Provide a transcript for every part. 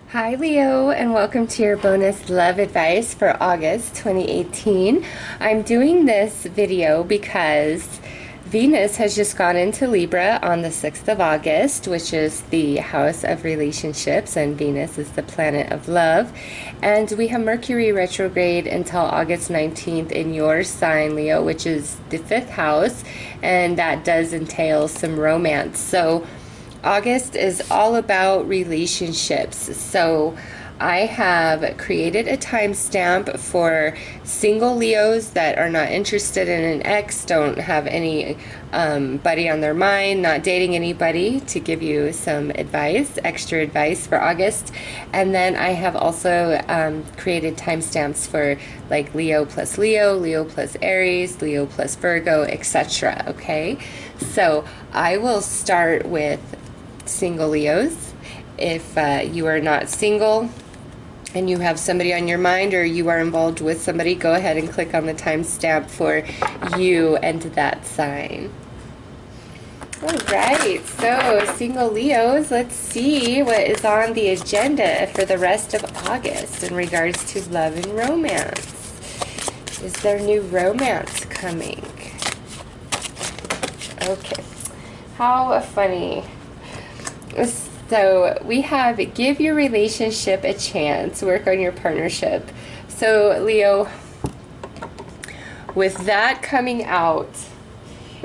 Hi Leo, and welcome to your bonus love advice for August 2018. I'm doing this video because Venus has just gone into Libra on the 6th of August, which is the house of relationships, and Venus is the planet of love. And we have Mercury retrograde until August 19th in your sign, Leo, which is the 5th house, and that does entail some romance. So August is all about relationships. So I have created a timestamp for single Leos that are not interested in an ex, don't have any buddy on their mind, not dating anybody, to give you some advice, extra advice for August. And then I have also created timestamps for like Leo plus Leo, Leo plus Aries, Leo plus Virgo, etc. Okay, so I will start with single Leos. If you are not single and you have somebody on your mind, or you are involved with somebody, go ahead and click on the timestamp for you and that sign. All right, so single Leos, let's see what is on the agenda for the rest of August in regards to love and romance. Is there new romance coming? Okay, how funny. So we have give your relationship a chance, work on your partnership. So Leo, with that coming out,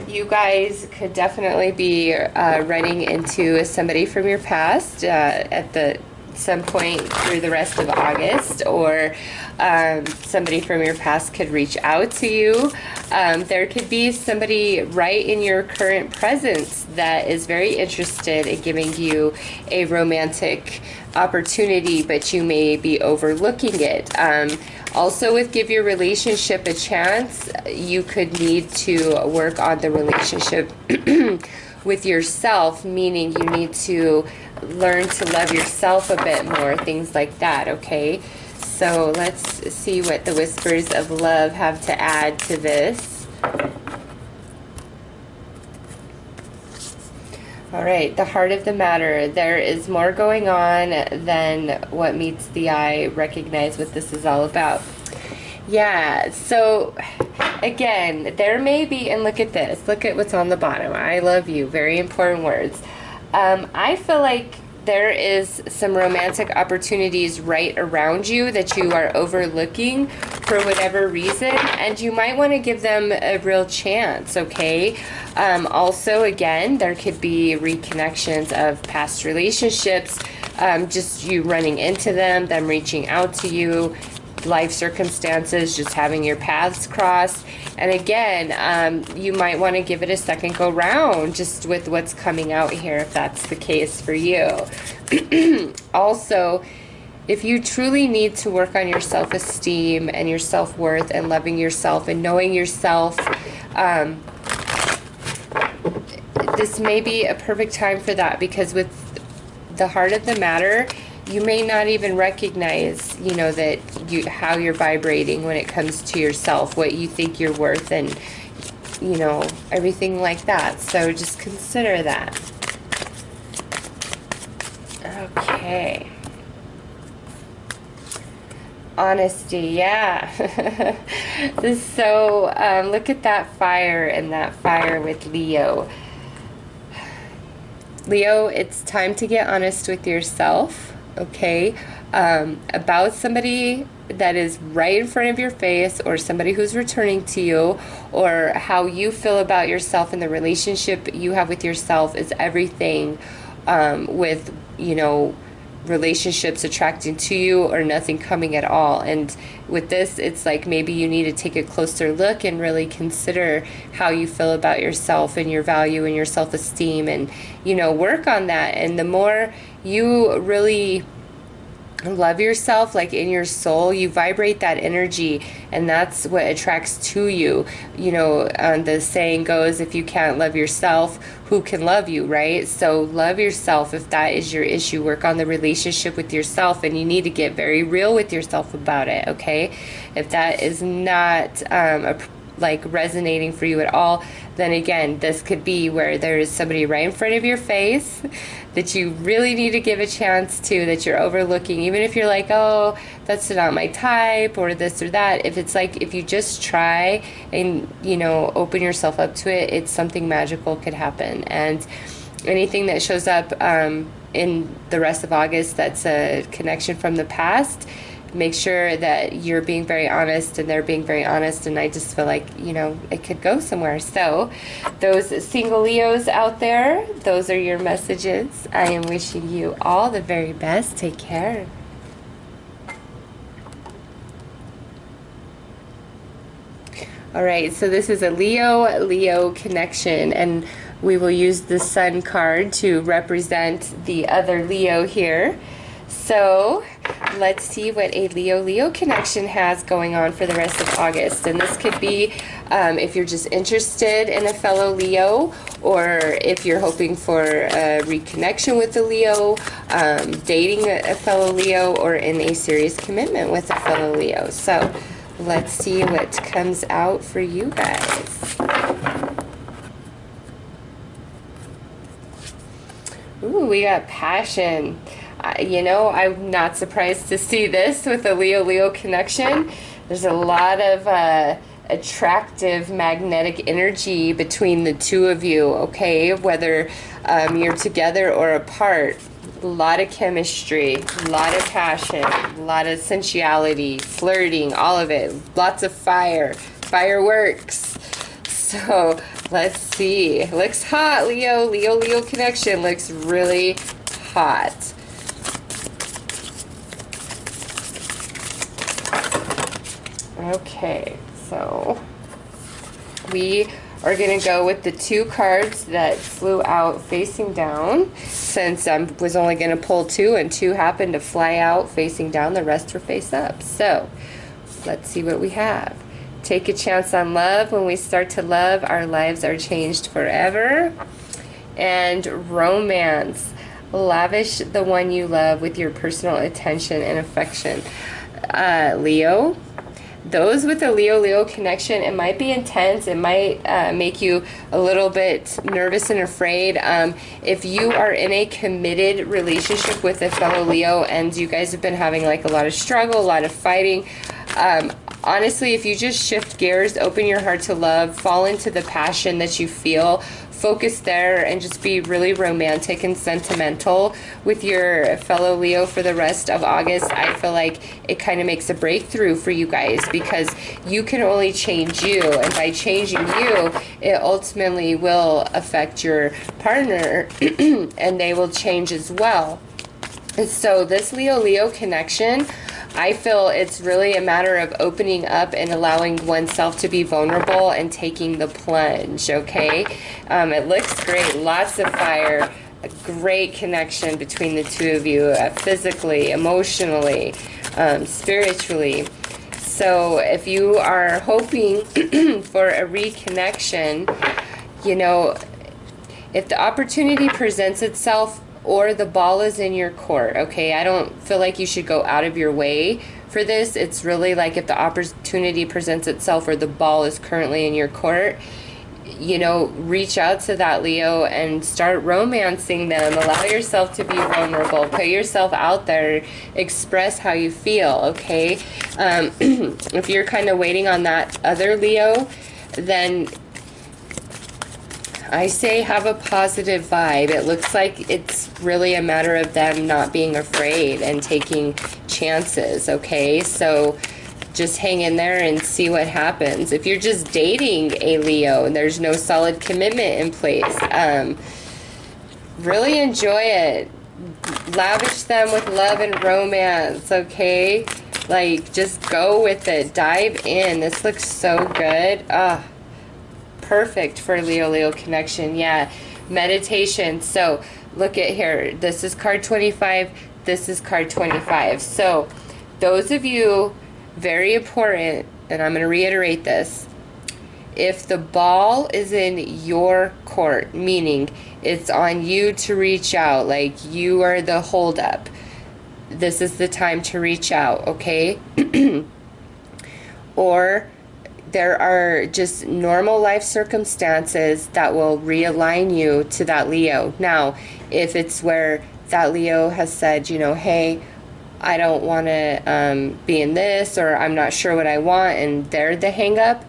you guys could definitely be running into somebody from your past at some point through the rest of August, or somebody from your past could reach out to you. There could be somebody right in your current presence that is very interested in giving you a romantic opportunity, but you may be overlooking it. Also, with give your relationship a chance, you could need to work on the relationship with yourself, meaning you need to learn to love yourself a bit more, things like that, okay? So let's see what the whispers of love have to add to this. All right, the heart of the matter. There is more going on than what meets the eye. Recognize what this is all about. Yeah, so again, there may be, and look at this. Look at what's on the bottom. I love you. Very important words. I feel like there is some romantic opportunities right around you that you are overlooking for whatever reason, and you might want to give them a real chance, okay? Also, again, there could be reconnections of past relationships, just you running into them reaching out to you, life circumstances, just having your paths cross. And again, you might want to give it a second go round just with what's coming out here, if that's the case for you. Also, if you truly need to work on your self-esteem and your self-worth and loving yourself and knowing yourself, this may be a perfect time for that, because with the heart of the matter, you may not even recognize, you know, that how you're vibrating when it comes to yourself, what you think you're worth, and, you know, everything like that. So just consider that. Okay. Honesty, yeah. So look at that fire, and that fire with Leo. Leo, it's time to get honest with yourself, okay, about somebody that is right in front of your face, or somebody who's returning to you, or how you feel about yourself and the relationship you have with yourself is everything, with, you know, relationships attracting to you or nothing coming at all. And with this, it's like maybe you need to take a closer look and really consider how you feel about yourself and your value and your self-esteem, and, you know, work on that. And the more you really love yourself, like in your soul, you vibrate that energy, and that's what attracts to you. You know, the saying goes, if you can't love yourself, who can love you, right? So love yourself. If that is your issue, work on the relationship with yourself, and you need to get very real with yourself about it, okay? If that is not like resonating for you at all, then again, this could be where there is somebody right in front of your face that you really need to give a chance to, that you're overlooking, even if you're like, oh, that's not my type, or this or that. If it's like, if you just try and, you know, open yourself up to it, it's something magical could happen. And anything that shows up in the rest of August that's a connection from the past, make sure that you're being very honest and they're being very honest, and I just feel like, you know, it could go somewhere. So those single Leos out there, those are your messages. I am wishing you all the very best. Take care. All right, so this is a Leo connection, and we will use the Sun card to represent the other Leo here. So let's see what a Leo connection has going on for the rest of August. And this could be if you're just interested in a fellow Leo, or if you're hoping for a reconnection with a Leo, dating a fellow Leo, or in a serious commitment with a fellow Leo. So let's see what comes out for you guys. Ooh, we got passion. You know, I'm not surprised to see this with a Leo connection. There's a lot of attractive magnetic energy between the two of you, okay? Whether you're together or apart. A lot of chemistry, a lot of passion, a lot of sensuality, flirting, all of it. Lots of fireworks. So let's see. Looks hot, Leo connection looks really hot. Okay, so we are going to go with the two cards that flew out facing down, since I was only going to pull two, and two happened to fly out facing down. The rest were face up. So let's see what we have. Take a chance on love. When we start to love, our lives are changed forever. And romance. Lavish the one you love with your personal attention and affection. Leo. Those with a Leo connection, it might be intense. It might make you a little bit nervous and afraid. If you are in a committed relationship with a fellow Leo and you guys have been having like a lot of struggle, a lot of fighting, honestly, if you just shift gears, open your heart to love, fall into the passion that you feel, focus there, and just be really romantic and sentimental with your fellow Leo for the rest of August, I feel like it kind of makes a breakthrough for you guys, because you can only change you, and by changing you, it ultimately will affect your partner and they will change as well. And so this Leo connection, I feel it's really a matter of opening up and allowing oneself to be vulnerable and taking the plunge, okay? It looks great. Lots of fire. A great connection between the two of you, physically, emotionally, spiritually. So if you are hoping for a reconnection, you know, if the opportunity presents itself, or the ball is in your court, okay? I don't feel like you should go out of your way for this. It's really like if the opportunity presents itself, or the ball is currently in your court, you know, reach out to that Leo and start romancing them. Allow yourself to be vulnerable. Put yourself out there. Express how you feel, okay? If you're kind of waiting on that other Leo, then I say have a positive vibe. It looks like it's really a matter of them not being afraid and taking chances, okay? So just hang in there and see what happens. If you're just dating a Leo and there's no solid commitment in place, really enjoy it. Lavish them with love and romance, okay? Like, just go with it. Dive in. This looks so good. Perfect for Leo connection. Yeah, meditation. So look at here, this is card 25, this is card 25. So those of you, very important, and I'm going to reiterate this, if the ball is in your court, meaning it's on you to reach out, like you are the holdup, this is the time to reach out, okay? Or there are just normal life circumstances that will realign you to that Leo. Now, if it's where that Leo has said, you know, hey, I don't want to be in this, or I'm not sure what I want, and they're the hang up,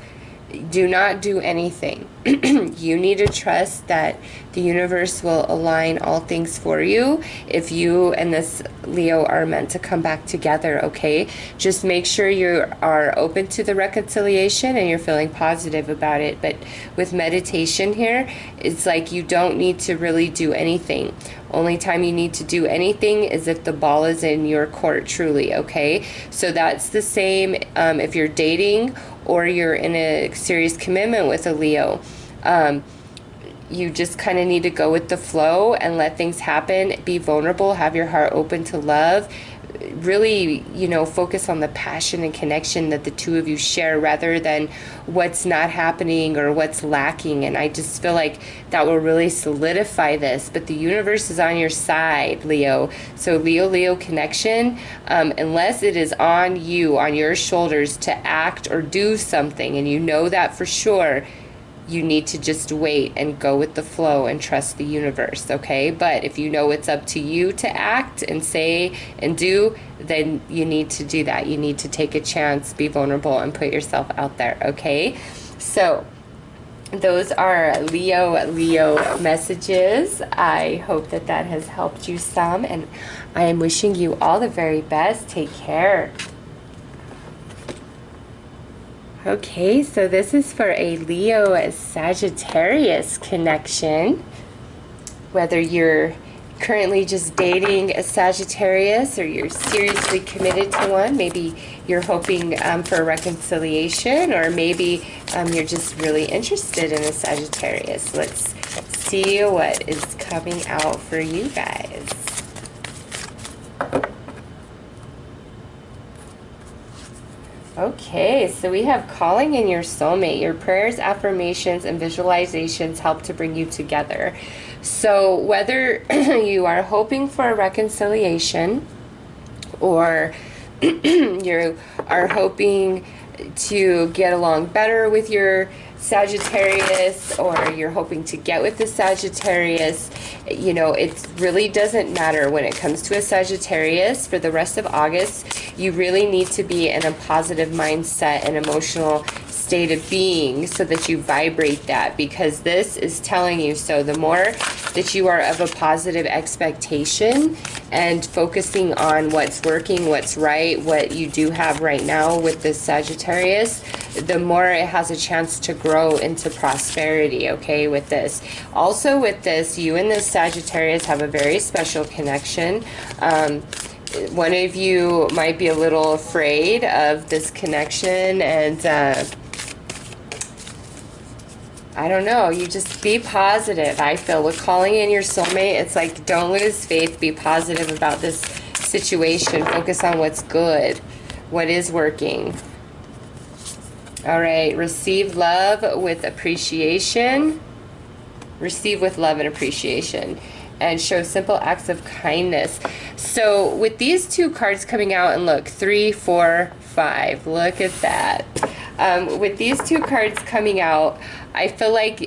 do not do anything. You need to trust that the universe will align all things for you if you and this Leo are meant to come back together, okay? Just make sure you are open to the reconciliation and you're feeling positive about it. But with meditation here, it's like you don't need to really do anything. Only time you need to do anything is if the ball is in your court, truly, okay? So that's the same if you're dating or you're in a serious commitment with a Leo. You just kind of need to go with the flow and let things happen. Be vulnerable, have your heart open to love. Really, you know, focus on the passion and connection that the two of you share rather than what's not happening or what's lacking. And I just feel like that will really solidify this. But the universe is on your side, Leo. So Leo connection, unless it is on you, on your shoulders to act or do something, and you know that for sure, you need to just wait and go with the flow and trust the universe, okay? But if you know it's up to you to act and say and do, then you need to do that. You need to take a chance, be vulnerable, and put yourself out there, okay? So those are Leo messages. I hope that that has helped you some, and I am wishing you all the very best. Take care. Okay, so this is for a Leo Sagittarius connection. Whether you're currently just dating a Sagittarius or you're seriously committed to one, maybe you're hoping for a reconciliation, or maybe you're just really interested in a Sagittarius. Let's see what is coming out for you guys. Okay, so we have calling in your soulmate. Your prayers, affirmations, and visualizations help to bring you together. So whether you are hoping for a reconciliation, or you are hoping to get along better with your Sagittarius, or you're hoping to get with the Sagittarius, you know, it really doesn't matter when it comes to a Sagittarius. For the rest of August, you really need to be in a positive mindset and emotional state of being so that you vibrate that, because this is telling you so. The more that you are of a positive expectation and focusing on what's working, what's right, what you do have right now with this Sagittarius, the more it has a chance to grow into prosperity, okay, with this. Also with this, you and this Sagittarius have a very special connection. One of you might be a little afraid of this connection, and I don't know, you just be positive. I feel with calling in your soulmate, it's like, don't lose faith, be positive about this situation, focus on what's good, what is working. All right, receive love with appreciation. Receive with love and appreciation, and show simple acts of kindness. So with these two cards coming out, and look, 3, 4, 5, look at that. With these two cards coming out, I feel like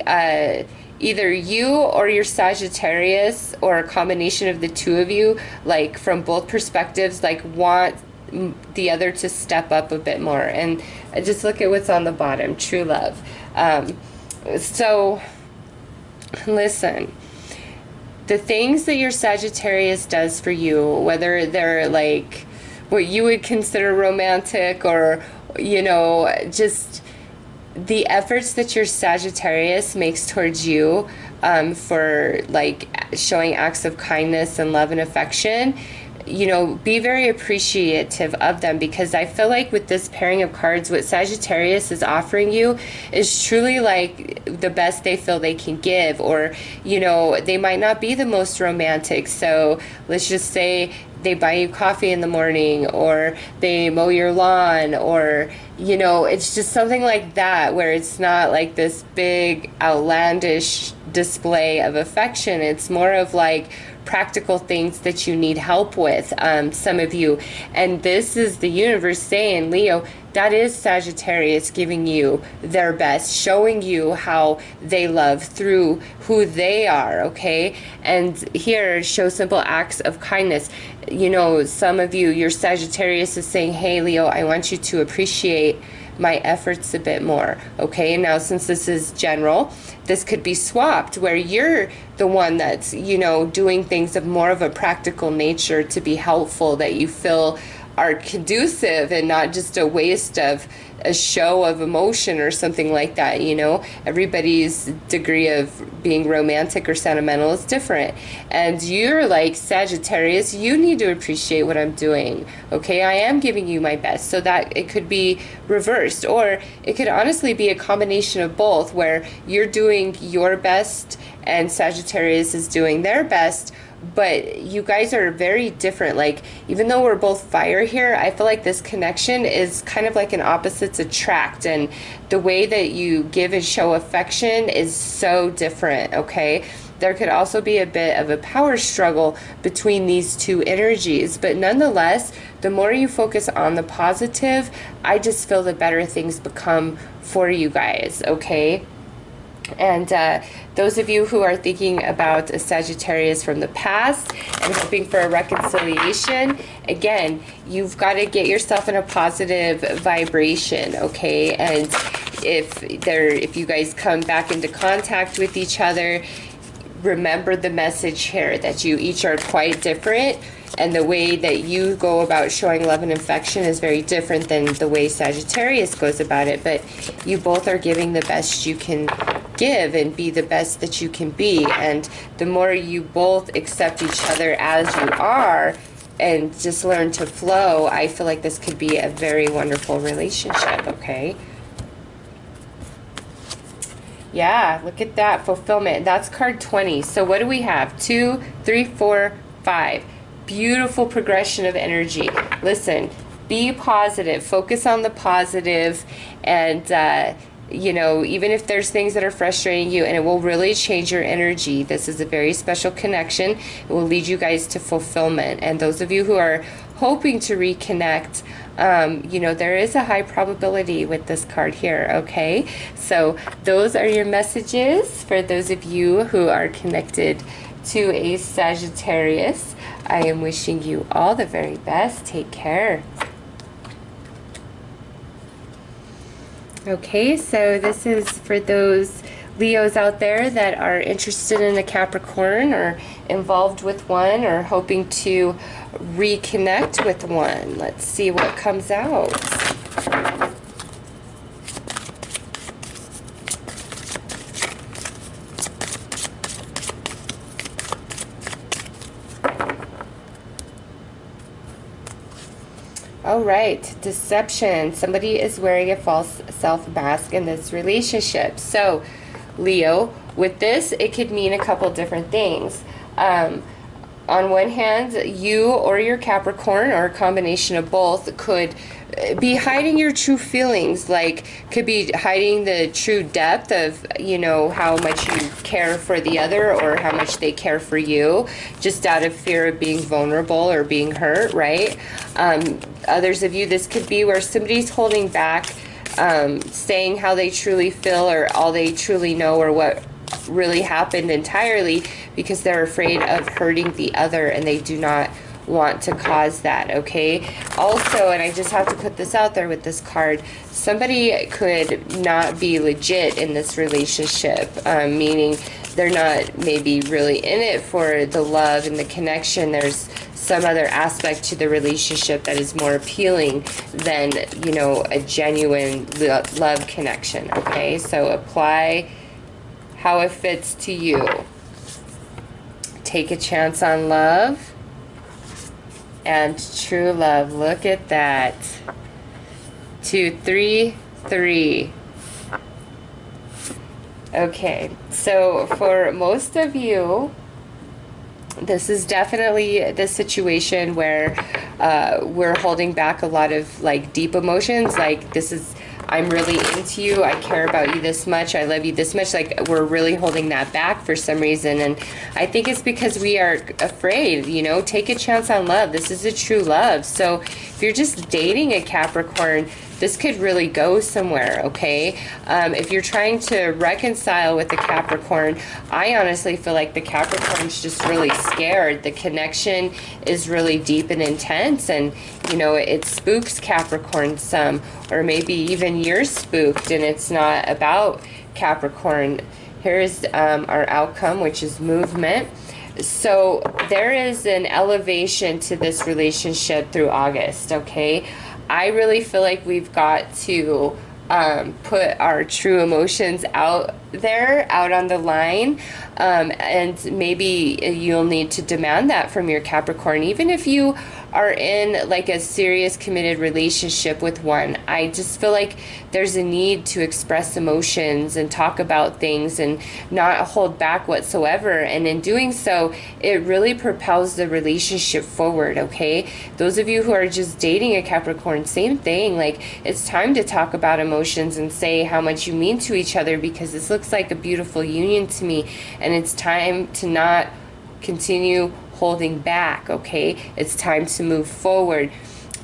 either you or your Sagittarius, or a combination of the two of you, like from both perspectives, like want the other to step up a bit more. And just look at what's on the bottom, true love. So listen, the things that your Sagittarius does for you, whether they're like what you would consider romantic, or, you know, just the efforts that your Sagittarius makes towards you for like showing acts of kindness and love and affection, you know, be very appreciative of them, because I feel like with this pairing of cards, what Sagittarius is offering you is truly like the best they feel they can give. Or, you know, they might not be the most romantic, so let's just say they buy you coffee in the morning, or they mow your lawn, or, you know, it's just something like that, where it's not like this big outlandish display of affection. It's more of like practical things that you need help with, some of you. And this is the universe saying, Leo, that is Sagittarius giving you their best, showing you how they love through who they are, okay? And here, show simple acts of kindness. You know, some of you, your Sagittarius is saying, hey, Leo, I want you to appreciate my efforts a bit more, okay? Now, since this is general, this could be swapped where you're the one that's, you know, doing things of more of a practical nature to be helpful, that you feel are conducive and not just a waste of a show of emotion or something like that, you know. Everybody's degree of being romantic or sentimental is different. And you're like, Sagittarius, you need to appreciate what I'm doing, okay? I am giving you my best. So that it could be reversed, or it could honestly be a combination of both, where you're doing your best and Sagittarius is doing their best. But you guys are very different. Like, even though we're both fire here, I feel like this connection is kind of like an opposites attract, and the way that you give and show affection is so different, okay? There could also be a bit of a power struggle between these two energies, but nonetheless, the more you focus on the positive, I just feel the better things become for you guys, okay? And those of you who are thinking about a Sagittarius from the past and hoping for a reconciliation, again, you've got to get yourself in a positive vibration, okay? And if you guys come back into contact with each other, remember the message here that you each are quite different, and the way that you go about showing love and affection is very different than the way Sagittarius goes about it. But you both are giving the best you can give and be the best that you can be. And the more you both accept each other as you are and just learn to flow, I feel like this could be a very wonderful relationship, okay? Yeah, look at that, fulfillment. That's card 20. So what do we have? 2, 3, 4, 5. Beautiful progression of energy. Listen, be positive, focus on the positive, and you know, even if there's things that are frustrating you, and it will really change your energy. This is a very special connection. It will lead you guys to fulfillment. And those of you who are hoping to reconnect, you know, there is a high probability with this card here, okay? So those are your messages for those of you who are connected to a Sagittarius. I am wishing you all the very best. Take care. Okay, so this is for those Leos out there that are interested in a Capricorn, or involved with one, or hoping to reconnect with one. Let's see what comes out. All right, deception. Somebody is wearing a false self mask in this relationship. So, Leo, with this, it could mean a couple different things. On one hand, you or your Capricorn, or a combination of both, could be hiding your true feelings, like could be hiding the true depth of, you know, how much you care for the other or how much they care for you, just out of fear of being vulnerable or being hurt, right? Others of you, this could be where somebody's holding back, saying how they truly feel or all they truly know or what really happened entirely, because they're afraid of hurting the other and they do not want to cause that, okay? Also, and I just have to put this out there with this card, somebody could not be legit in this relationship, meaning they're not maybe really in it for the love and the connection. There's some other aspect to the relationship that is more appealing than, you know, a genuine love connection, okay? So apply how it fits to you. Take a chance on love and true love. Look at that. 2, 3, 3. Okay, so for most of you, this is definitely the situation where we're holding back a lot of like deep emotions. Like this is I'm really into you, I care about you this much, I love you this much. Like, we're really holding that back for some reason, and I think it's because we are afraid, you know. Take a chance on love. This is a true love. So if you're just dating a Capricorn, this could really go somewhere, okay? If you're trying to reconcile with the Capricorn, I honestly feel like the Capricorn's just really scared. The connection is really deep and intense, and, you know, it spooks Capricorn some, or maybe even you're spooked and it's not about Capricorn. Here's our outcome, which is movement. So there is an elevation to this relationship through August, okay? I really feel like we've got to put our true emotions out there, out on the line, and maybe you'll need to demand that from your Capricorn, even if you are in like a serious committed relationship with one. I just feel like there's a need to express emotions and talk about things and not hold back whatsoever, and in doing so it really propels the relationship forward, okay? Those of you who are just dating a Capricorn, same thing. Like, it's time to talk about emotions and say how much you mean to each other, because this looks like a beautiful union to me, and it's time to not continue holding back, okay? It's time to move forward.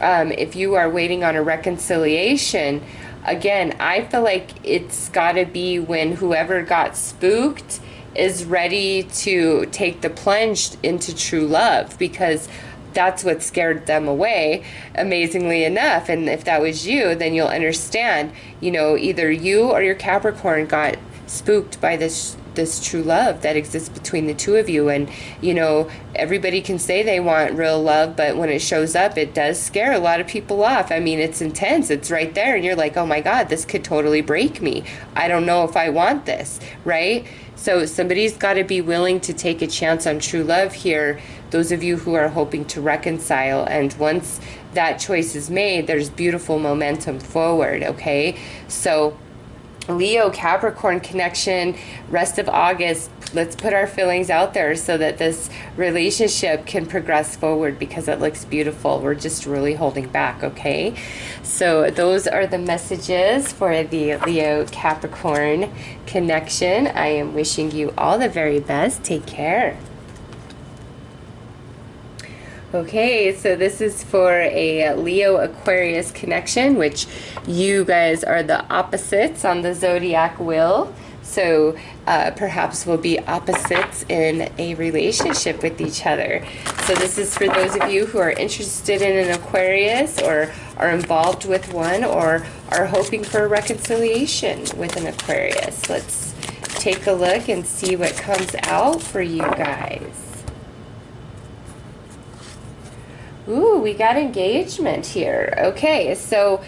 If you are waiting on a reconciliation, again, I feel like it's got to be when whoever got spooked is ready to take the plunge into true love, because that's what scared them away, amazingly enough. And if that was you, then you'll understand, you know, either you or your Capricorn got spooked by this true love that exists between the two of you. And, you know, everybody can say they want real love, but when it shows up, it does scare a lot of people off. I mean, it's intense, it's right there, and you're like, oh my God, this could totally break me. I don't know if I want this, right? So somebody's got to be willing to take a chance on true love here, those of you who are hoping to reconcile. And once that choice is made, there's beautiful momentum forward, okay? So Leo Capricorn connection, rest of August, let's put our feelings out there so that this relationship can progress forward, because it looks beautiful. We're just really holding back, okay? So those are the messages for the Leo Capricorn connection. I am wishing you all the very best. Take care. Okay, so this is for a Leo Aquarius connection, which you guys are the opposites on the zodiac wheel. So perhaps we'll be opposites in a relationship with each other. So this is for those of you who are interested in an Aquarius, or are involved with one, or are hoping for a reconciliation with an Aquarius. Let's take a look and see what comes out for you guys. Ooh, we got engagement here. Okay, so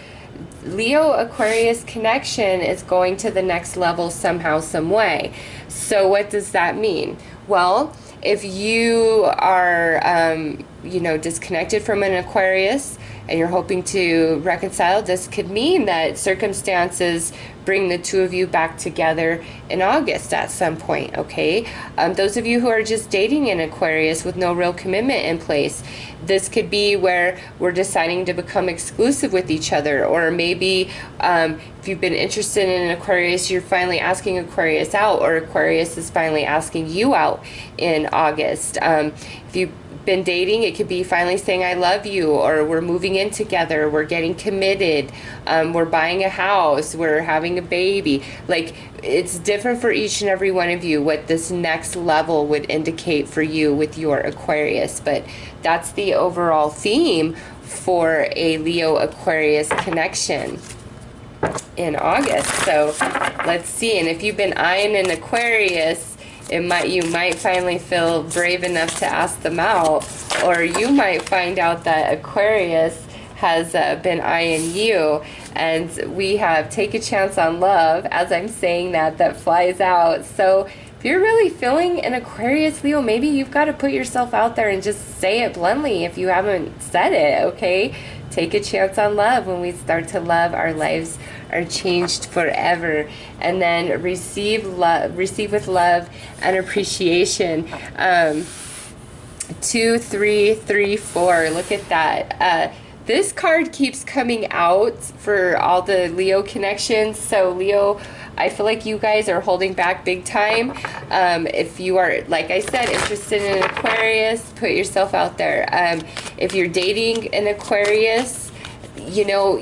Leo Aquarius connection is going to the next level somehow, some way. So what does that mean? Well, if you are, you know, disconnected from an Aquarius and you're hoping to reconcile, this could mean that circumstances bring the two of you back together in August at some point, okay? Those of you who are just dating an Aquarius with no real commitment in place, this could be where we're deciding to become exclusive with each other. Or maybe if you've been interested in an Aquarius, you're finally asking Aquarius out, or Aquarius is finally asking you out in August. If you've been dating, it could be finally saying I love you, or we're moving in together, we're getting committed, we're buying a house, we're having a baby. Like, it's different for each and every one of you what this next level would indicate for you with your Aquarius, but that's the overall theme for a Leo Aquarius connection in August. So let's see. And if you've been eyeing an Aquarius, you might finally feel brave enough to ask them out, or you might find out that Aquarius has been eyeing you. And we have Take a Chance on Love, as I'm saying that flies out. So if you're really feeling an Aquarius, Leo, maybe you've got to put yourself out there and just say it bluntly if you haven't said it, okay? Take a chance on love. When we start to love, our lives are changed forever. And then receive with love and appreciation. 2, 3, 3, 4. Look at that. this card keeps coming out for all the Leo connections. So Leo, I feel like you guys are holding back big time. If you are, like I said, interested in an Aquarius, put yourself out there. If you're dating an Aquarius, you know,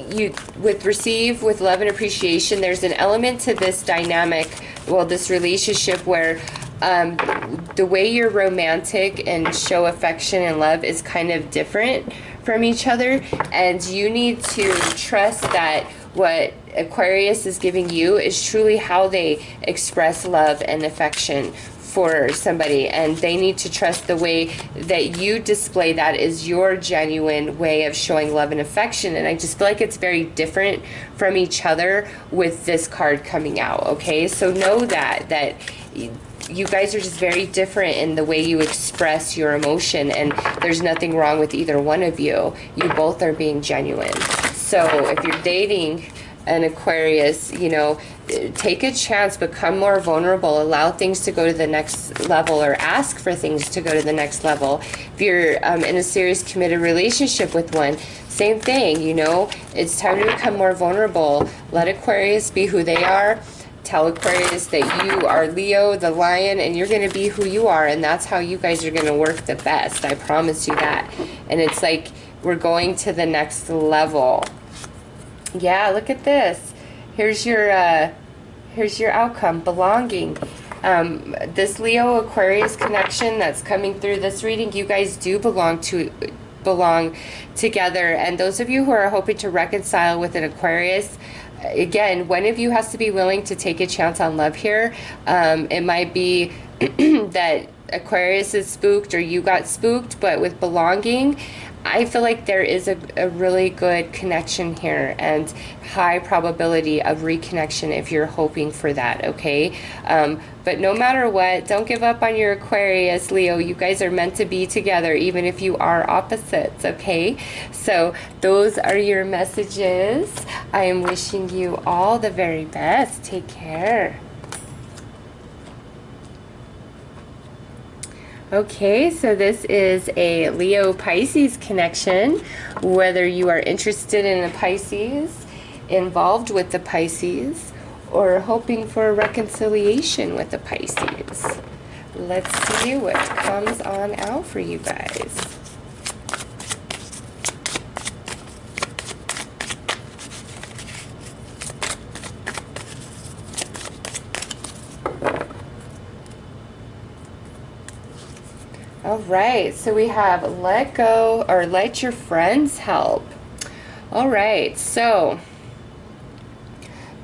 with love and appreciation, there's an element to this dynamic, well, this relationship where the way you're romantic and show affection and love is kind of different from each other, and you need to trust that what Aquarius is giving you is truly how they express love and affection for somebody, and they need to trust the way that you display that is your genuine way of showing love and affection. And I just feel like it's very different from each other with this card coming out. Okay, so know that you guys are just very different in the way you express your emotion, and there's nothing wrong with either one of you. You both are being genuine. So if you're dating an Aquarius, you know, take a chance, become more vulnerable, allow things to go to the next level, or ask for things to go to the next level. If you're in a serious committed relationship with one, same thing, you know, it's time to become more vulnerable. Let Aquarius be who they are. Tell Aquarius that you are Leo, the lion, and you're going to be who you are, and that's how you guys are going to work the best. I promise you that. And it's like we're going to the next level. Yeah, look at this. Here's your outcome, belonging. This Leo Aquarius connection that's coming through this reading, you guys do belong together. And those of you who are hoping to reconcile with an Aquarius, again, one of you has to be willing to take a chance on love here. It might be that Aquarius is spooked or you got spooked, but with belonging, I feel like there is a really good connection here and high probability of reconnection if you're hoping for that, okay? But no matter what, don't give up on your Aquarius, Leo. You guys are meant to be together, even if you are opposites, okay? So those are your messages. I am wishing you all the very best. Take care. Okay, so this is a Leo-Pisces connection. Whether you are interested in a Pisces, involved with the Pisces, or hoping for a reconciliation with the Pisces. Let's see what comes on out for you guys. All right, so we have let go or let your friends help. All right, so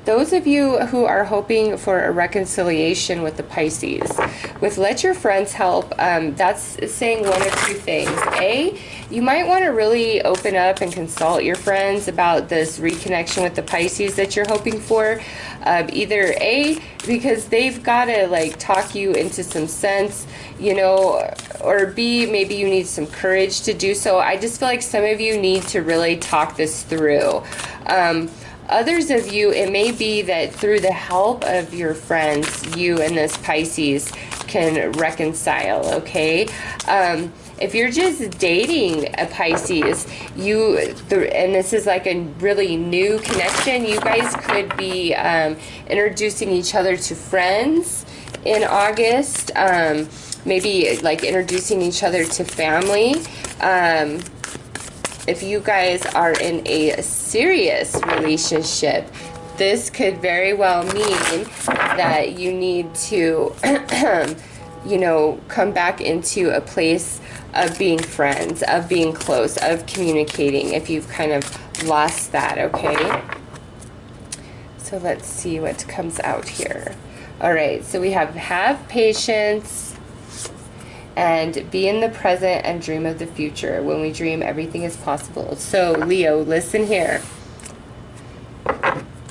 those of you who are hoping for a reconciliation with the Pisces, with let your friends help, that's saying one of two things. A, you might want to really open up and consult your friends about this reconnection with the Pisces that you're hoping for. Either A, because they've got to like talk you into some sense, you know, or B, maybe you need some courage to do so. I just feel like some of you need to really talk this through. Others of you, it may be that through the help of your friends, you and this Pisces can reconcile, okay? If you're just dating a Pisces, and this is like a really new connection, you guys could be introducing each other to friends in August, maybe like introducing each other to family. If you guys are in a serious relationship, this could very well mean that you need to, you know, come back into a place of being friends, of being close, of communicating, if you've kind of lost that, okay? So let's see what comes out here. All right, so we have patience, and be in the present and dream of the future. When we dream, everything is possible. So Leo, listen here.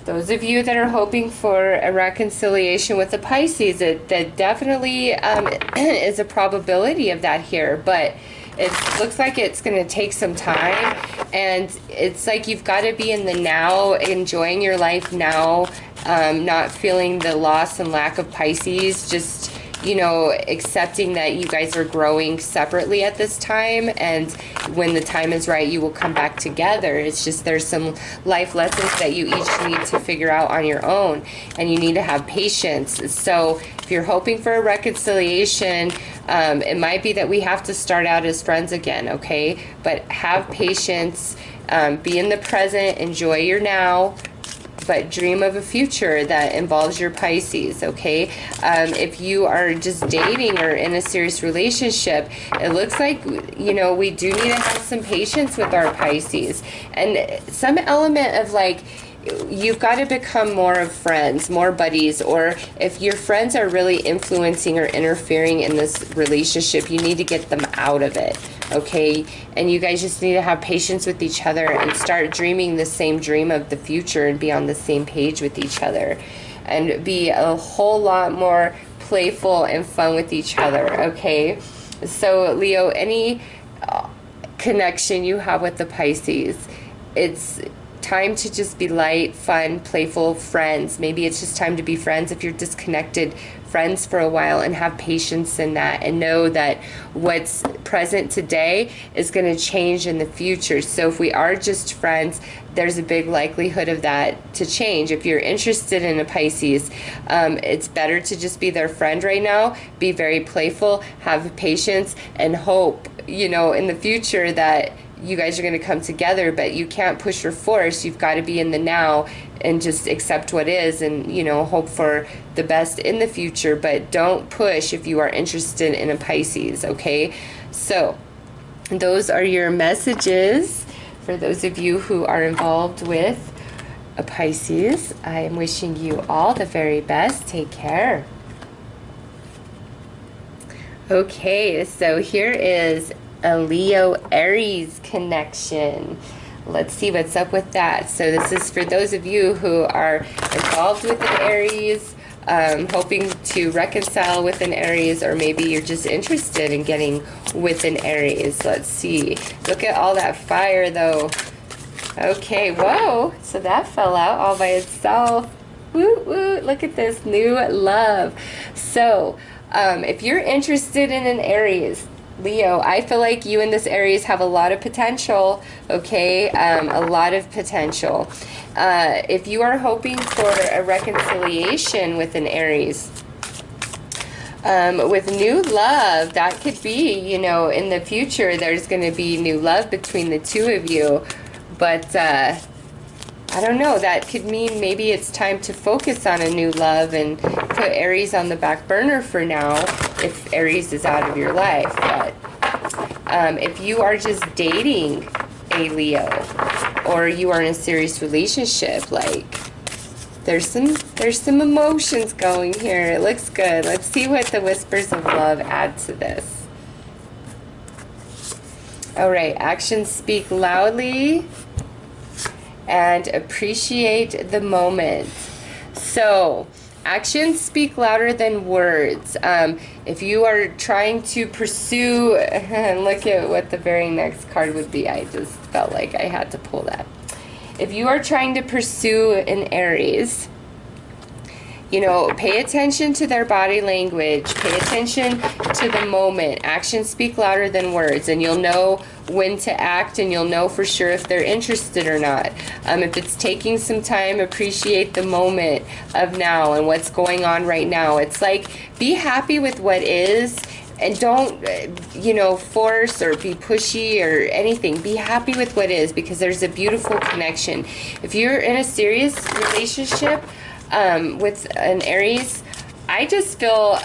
Those of you that are hoping for a reconciliation with the Pisces, that definitely is a probability of that here, but it looks like it's going to take some time, and it's like you've got to be in the now, enjoying your life now, not feeling the loss and lack of Pisces, just, you know, accepting that you guys are growing separately at this time, and when the time is right, you will come back together. It's just there's some life lessons that you each need to figure out on your own, and you need to have patience. So if you're hoping for a reconciliation, it might be that we have to start out as friends again, okay? But have patience, be in the present, enjoy your now, but dream of a future that involves your Pisces, okay? If you are just dating or in a serious relationship, it looks like, you know, we do need to have some patience with our Pisces. And some element of like, you've got to become more of friends, more buddies, or if your friends are really influencing or interfering in this relationship, you need to get them out of it, okay? And you guys just need to have patience with each other and start dreaming the same dream of the future and be on the same page with each other and be a whole lot more playful and fun with each other, okay? So Leo, any connection you have with the Pisces, it's time to just be light, fun, playful friends. Maybe it's just time to be friends if you're disconnected friends for a while, and have patience in that and know that what's present today is going to change in the future. So if we are just friends, there's a big likelihood of that to change. If you're interested in a Pisces, it's better to just be their friend right now, be very playful, have patience, and hope, you know, in the future that you guys are going to come together. But you can't push or force. You've got to be in the now and just accept what is, and, you know, hope for the best in the future, but don't push if you are interested in a Pisces, okay? So those are your messages for those of you who are involved with a Pisces. I am wishing you all the very best. Take care. Okay, so here is a Leo Aries connection. Let's see what's up with that. So this is for those of you who are involved with an Aries, hoping to reconcile with an Aries, or maybe you're just interested in getting with an Aries. Let's see. Look at all that fire though. Okay, whoa. So that fell out all by itself. Woo, woo. Look at this new love. So if you're interested in an Aries, Leo, I feel like you and this Aries have a lot of potential, okay? A lot of potential. If you are hoping for a reconciliation with an Aries, with new love, that could be, you know, in the future, there's going to be new love between the two of you. But I don't know, that could mean maybe it's time to focus on a new love and put Aries on the back burner for now if Aries is out of your life. But if you are just dating a Leo, or you are in a serious relationship, like there's some emotions going here. It looks good. Let's see what the whispers of love add to this. All right, actions speak loudly and appreciate the moment. So actions speak louder than words. If you are trying to pursue, look at what the very next card would be. I just felt like I had to pull that. If you are trying to pursue an Aries, you know, pay attention to their body language. Pay attention to the moment. Actions speak louder than words, and you'll know when to act, and you'll know for sure if they're interested or not. If it's taking some time, appreciate the moment of now and what's going on right now. It's like, be happy with what is, and don't, you know, force or be pushy or anything. Be happy with what is, because there's a beautiful connection. If you're in a serious relationship with an Aries, I just feel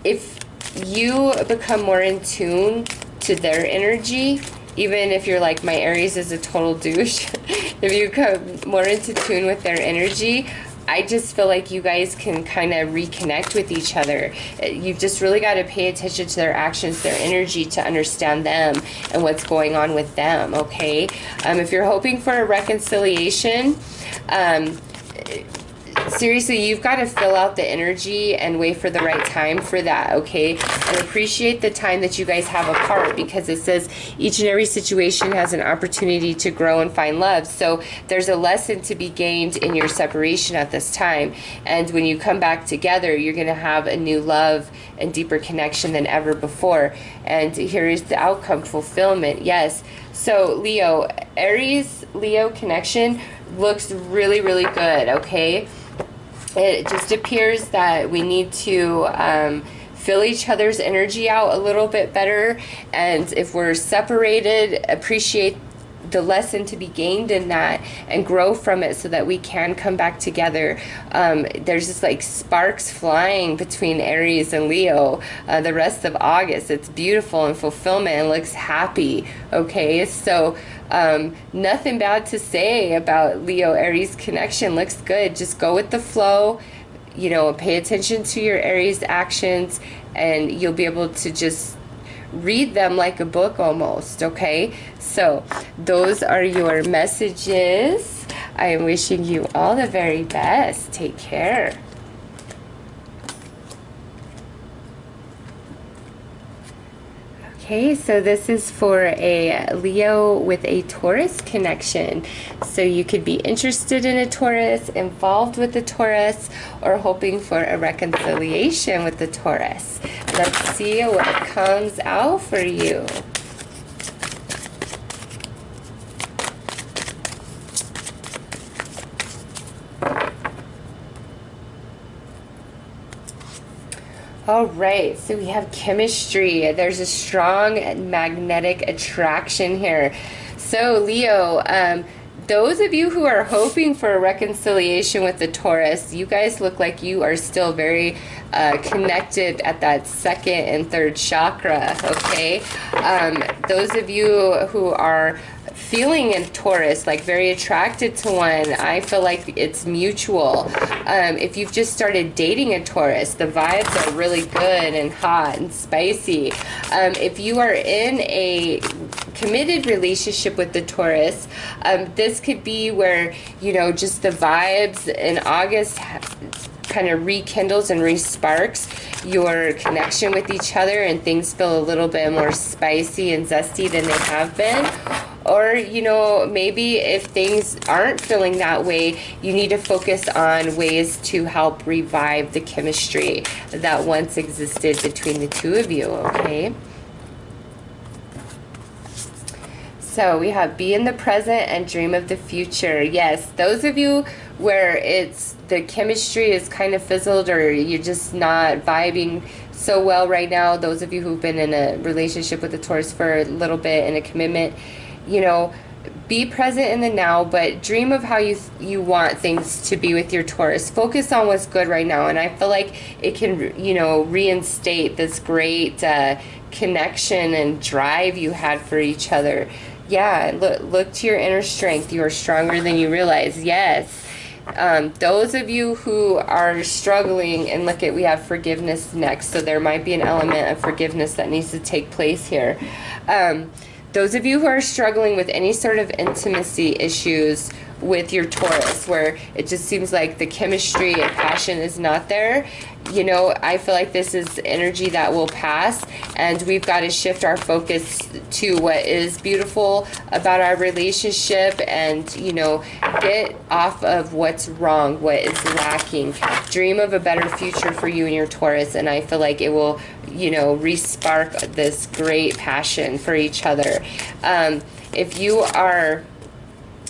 if you become more in tune to their energy, even if you're like, my Aries is a total douche, if you come more into tune with their energy, I just feel like you guys can kind of reconnect with each other. You've just really got to pay attention to their actions, their energy, to understand them and what's going on with them, okay? If you're hoping for a reconciliation, seriously, you've got to fill out the energy and wait for the right time for that, okay? And appreciate the time that you guys have apart, because it says each and every situation has an opportunity to grow and find love. So there's a lesson to be gained in your separation at this time. And when you come back together, you're going to have a new love and deeper connection than ever before. And here is the outcome, fulfillment. Yes. So Leo, Aries Leo connection looks really, really good, okay? It just appears that we need to fill each other's energy out a little bit better. And if we're separated, appreciate the lesson to be gained in that and grow from it so that we can come back together. There's just like sparks flying between Aries and Leo the rest of August. It's beautiful and fulfillment and looks happy, okay? So nothing bad to say about Leo Aries connection. Looks good. Just go with the flow, you know, pay attention to your Aries actions, and you'll be able to just read them like a book almost, okay? So those are your messages. I am wishing you all the very best. Take care. Okay, so this is for a Leo with a Taurus connection. So you could be interested in a Taurus, involved with the Taurus, or hoping for a reconciliation with the Taurus. Let's see what comes out for you. All right, so we have chemistry. There's a strong magnetic attraction here. So Leo, those of you who are hoping for a reconciliation with the Taurus, you guys look like you are still very connected at that second and third chakra, okay? Those of you who are feeling in Taurus, like very attracted to one, I feel like it's mutual. If you've just started dating a Taurus, the vibes are really good and hot and spicy. If you are in a committed relationship with the Taurus, this could be where, you know, just the vibes in August kind of rekindles and resparks your connection with each other, and things feel a little bit more spicy and zesty than they have been. Or, you know, maybe if things aren't feeling that way, you need to focus on ways to help revive the chemistry that once existed between the two of you, okay? So we have be in the present and dream of the future. Yes, those of you where it's the chemistry is kind of fizzled, or you're just not vibing so well right now, those of you who've been in a relationship with a Taurus for a little bit, in a commitment, you know, be present in the now, but dream of how you want things to be with your Taurus. Focus on what's good right now, and I feel like it can, you know, reinstate this great connection and drive you had for each other. Yeah, look to your inner strength. You are stronger than you realize. Yes. Those of you who are struggling, and look at, we have forgiveness next, so there might be an element of forgiveness that needs to take place here. Those of you who are struggling with any sort of intimacy issues with your Taurus, where it just seems like the chemistry and passion is not there, you know, I feel like this is energy that will pass, and we've got to shift our focus to what is beautiful about our relationship, and, you know, get off of what's wrong, what is lacking. Dream of a better future for you and your Taurus, and I feel like it will, you know, re-spark this great passion for each other. If you are,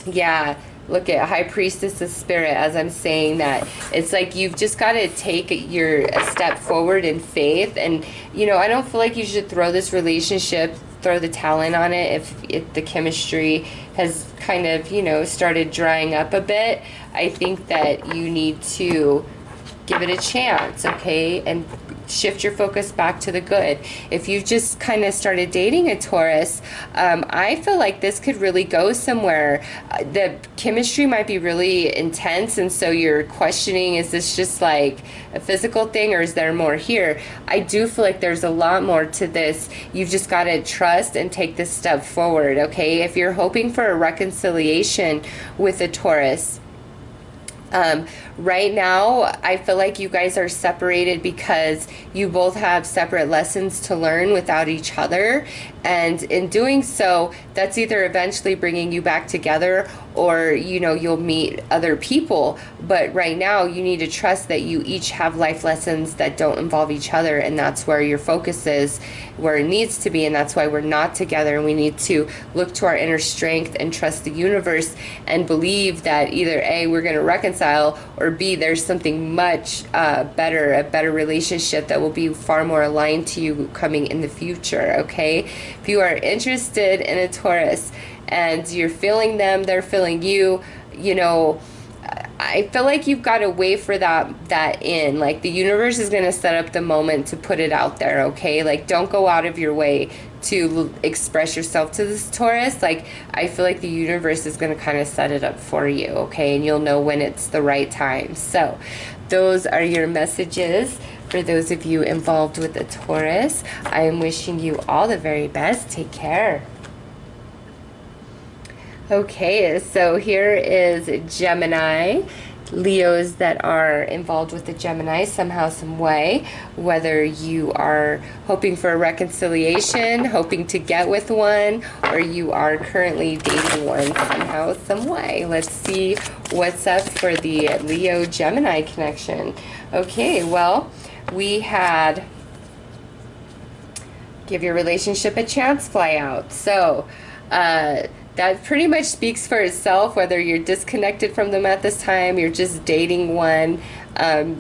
yeah, look at High Priestess of Spirit, as I'm saying that. It's like you've just got to take a step forward in faith. And, you know, I don't feel like you should throw this relationship, throw the towel in on it if the chemistry has kind of, you know, started drying up a bit. I think that you need to give it a chance, okay? And shift your focus back to the good. If you've just kind of started dating a Taurus, I feel like this could really go somewhere. The chemistry might be really intense, and so you're questioning, is this just like a physical thing, or is there more here? I do feel like there's a lot more to this. You've just got to trust and take this step forward, okay? If you're hoping for a reconciliation with a Taurus, Right now, I feel like you guys are separated because you both have separate lessons to learn without each other. And in doing so, that's either eventually bringing you back together, or, you know, you'll meet other people. But right now, you need to trust that you each have life lessons that don't involve each other. And that's where your focus is, where it needs to be. And that's why we're not together. And we need to look to our inner strength and trust the universe and believe that either A, we're going to reconcile, or B, there's something much better, a better relationship that will be far more aligned to you coming in the future, okay? If you are interested in a Taurus and you're feeling them, they're feeling you, you know, I feel like you've got to wait for that in. Like, the universe is going to set up the moment to put it out there, okay? Like, don't go out of your way to express yourself to this Taurus. Like, I feel like the universe is going to kind of set it up for you, okay? And you'll know when it's the right time. So those are your messages for those of you involved with the Taurus. I am wishing you all the very best. Take care. Okay, so here is Gemini. Leos that are involved with the Gemini somehow, some way, whether you are hoping for a reconciliation, hoping to get with one, or you are currently dating one somehow, some way. Let's see what's up for the Leo-Gemini connection. Okay, well, we had give your relationship a chance fly out. So, that pretty much speaks for itself, whether you're disconnected from them at this time, you're just dating one,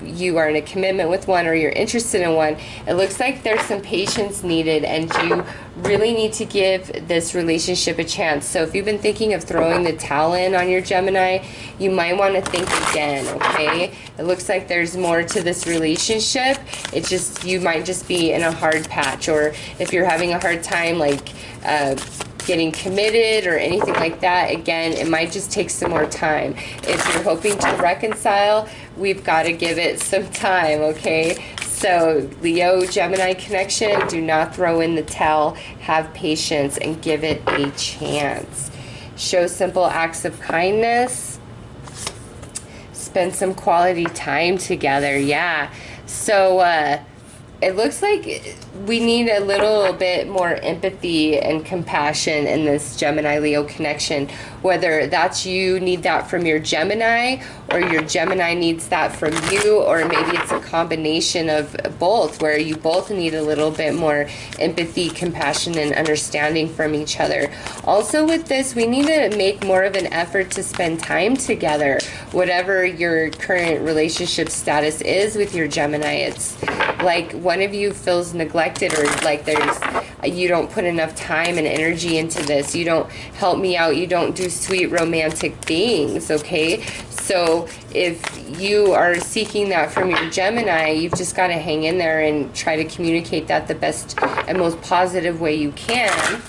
you are in a commitment with one, or you're interested in one. It looks like there's some patience needed, and you really need to give this relationship a chance. So if you've been thinking of throwing the towel in on your Gemini, you might want to think again, okay? It looks like there's more to this relationship. It just, you might just be in a hard patch, or if you're having a hard time, like, getting committed or anything like that, again, it might just take some more time. If you're hoping to reconcile, we've got to give it some time, okay? So, Leo-Gemini connection, do not throw in the towel. Have patience and give it a chance. Show simple acts of kindness. Spend some quality time together, yeah. So, it looks like we need a little bit more empathy and compassion in this Gemini-Leo connection. Whether that's you need that from your Gemini, or your Gemini needs that from you, or maybe it's a combination of both, where you both need a little bit more empathy, compassion, and understanding from each other. Also with this, we need to make more of an effort to spend time together. Whatever your current relationship status is with your Gemini, it's like one of you feels neglected, or like you don't put enough time and energy into this. You don't help me out. You don't do sweet romantic things, okay? So if you are seeking that from your Gemini, you've just got to hang in there and try to communicate that the best and most positive way you can,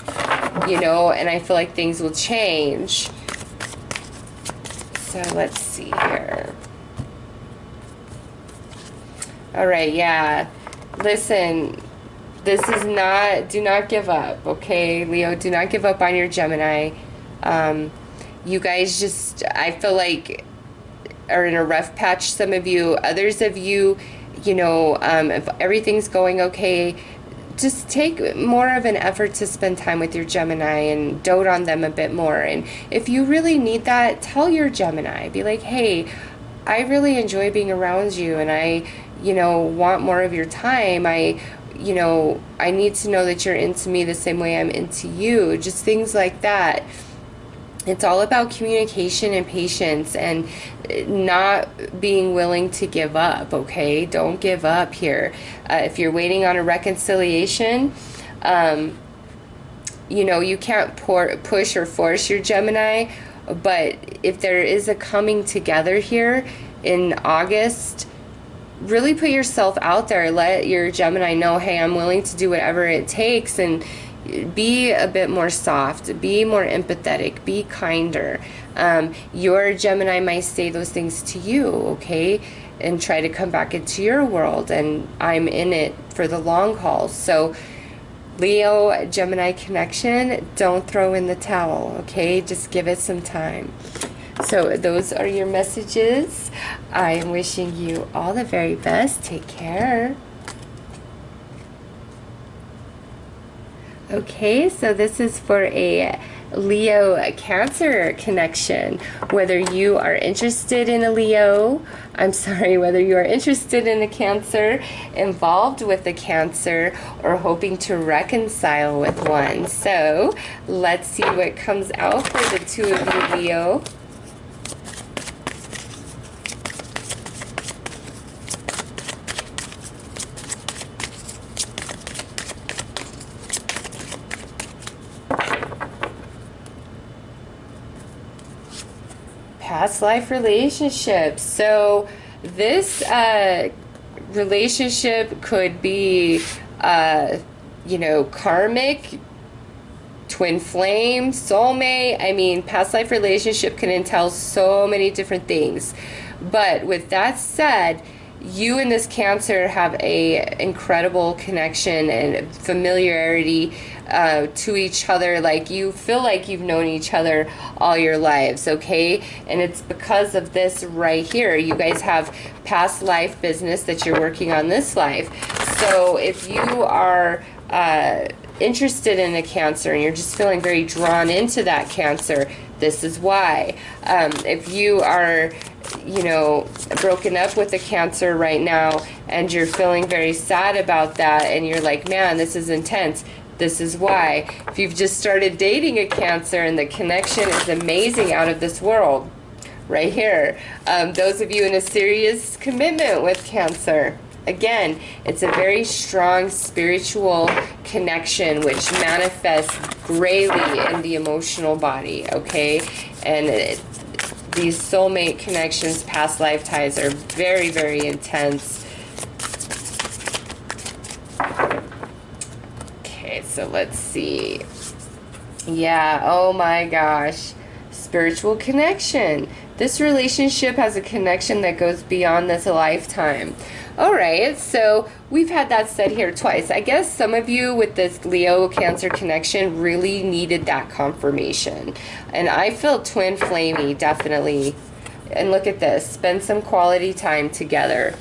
you know, and I feel like things will change. So let's see here. All right, yeah. Listen, this is not, do not give up, okay, Leo? Do not give up on your Gemini. You guys just, I feel like, are in a rough patch, some of you. Others of you, you know, if everything's going okay, just take more of an effort to spend time with your Gemini and dote on them a bit more. And if you really need that, tell your Gemini. Be like, hey, I really enjoy being around you, and I, you know, want more of your time. You know, I need to know that you're into me the same way I'm into you. Just things like that. It's all about communication and patience, and not being willing to give up, okay? Don't give up here. If you're waiting on a reconciliation, you know, you can't push or force your Gemini, but if there is a coming together here in August, really put yourself out there. Let your Gemini know, hey, I'm willing to do whatever it takes, and be a bit more soft, be more empathetic, be kinder. Your Gemini might say those things to you, okay, and try to come back into your world, and I'm in it for the long haul. So Leo Gemini connection, don't throw in the towel, okay? Just give it some time. So those are your messages. I am wishing you all the very best. Take care. Okay, so this is for a Leo Cancer connection. Whether you are interested in a Leo, whether you are interested in a Cancer, involved with a Cancer, or hoping to reconcile with one. So let's see what comes out for the two of you, Leo. Past life relationships. So this relationship could be, you know, karmic, twin flame, soulmate. I mean, past life relationship can entail so many different things. But with that said, you and this Cancer have a incredible connection and familiarity to each other. Like, you feel like you've known each other all your lives, okay? And it's because of this right here. You guys have past life business that you're working on this life. So if you are interested in a Cancer and you're just feeling very drawn into that Cancer, this is why. If you are, you know, broken up with a Cancer right now and you're feeling very sad about that and you're like, man, this is intense, this is why. If you've just started dating a Cancer and the connection is amazing, out of this world, right here. Those of you in a serious commitment with Cancer, again, it's a very strong spiritual connection which manifests greatly in the emotional body, okay? And these soulmate connections, past life ties, are very, very intense. Okay, so let's see. Yeah, oh my gosh. Spiritual connection. This relationship has a connection that goes beyond this lifetime. Alright, so we've had that said here twice. I guess some of you with this Leo Cancer connection really needed that confirmation. And I feel twin flamey, definitely. And look at this. Spend some quality time together.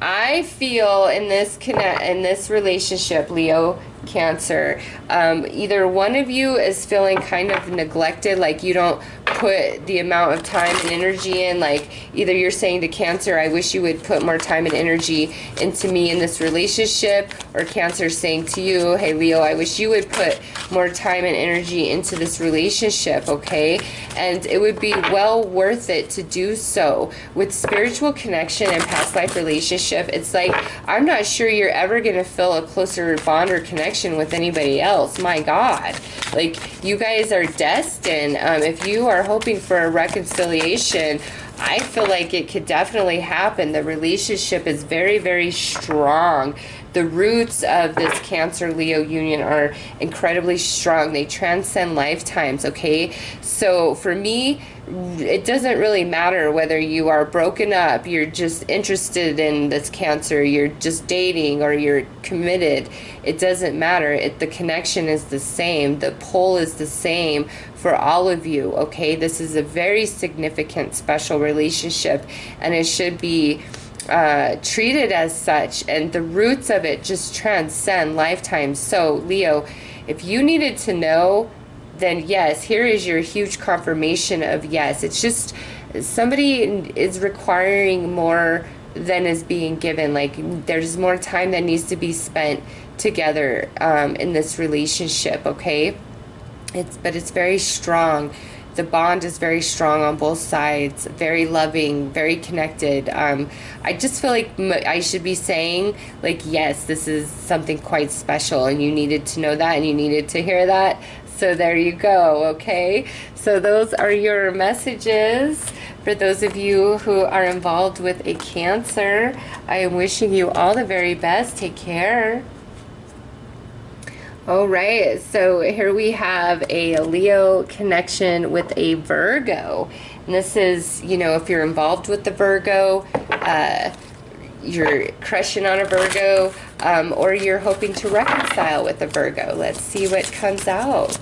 I feel in this relationship, Leo Cancer, either one of you is feeling kind of neglected, like you don't put the amount of time and energy in. Like, either you're saying to Cancer, I wish you would put more time and energy into me in this relationship, or Cancer saying to you, hey Leo, I wish you would put more time and energy into this relationship, okay? And it would be well worth it to do so. With spiritual connection and past life relationship, it's like, I'm not sure you're ever going to feel a closer bond or connection with anybody else. My God. Like, you guys are destined. If you are hoping for a reconciliation, I feel like it could definitely happen. The relationship is very, very strong. The roots of this Cancer-Leo union are incredibly strong. They transcend lifetimes, okay? So for me, it doesn't really matter whether you are broken up, you're just interested in this Cancer, you're just dating, or you're committed. It doesn't matter. The connection is the same. The pull is the same for all of you, okay? This is a very significant, special relationship, and it should be treated as such, and the roots of it just transcend lifetimes. So Leo, if you needed to know, then yes, here is your huge confirmation of yes. It's just somebody is requiring more than is being given. Like, there's more time that needs to be spent together in this relationship, okay? But it's very strong. The bond is very strong on both sides, very loving, very connected. I just feel like I should be saying, like, yes, this is something quite special, and you needed to know that, and you needed to hear that. So there you go, okay? So those are your messages for those of you who are involved with a Cancer. I am wishing you all the very best. Take care. All right, so here we have a Leo connection with a Virgo. And this is, you know, if you're involved with the Virgo, you're crushing on a Virgo, or you're hoping to reconcile with a Virgo. Let's see what comes out.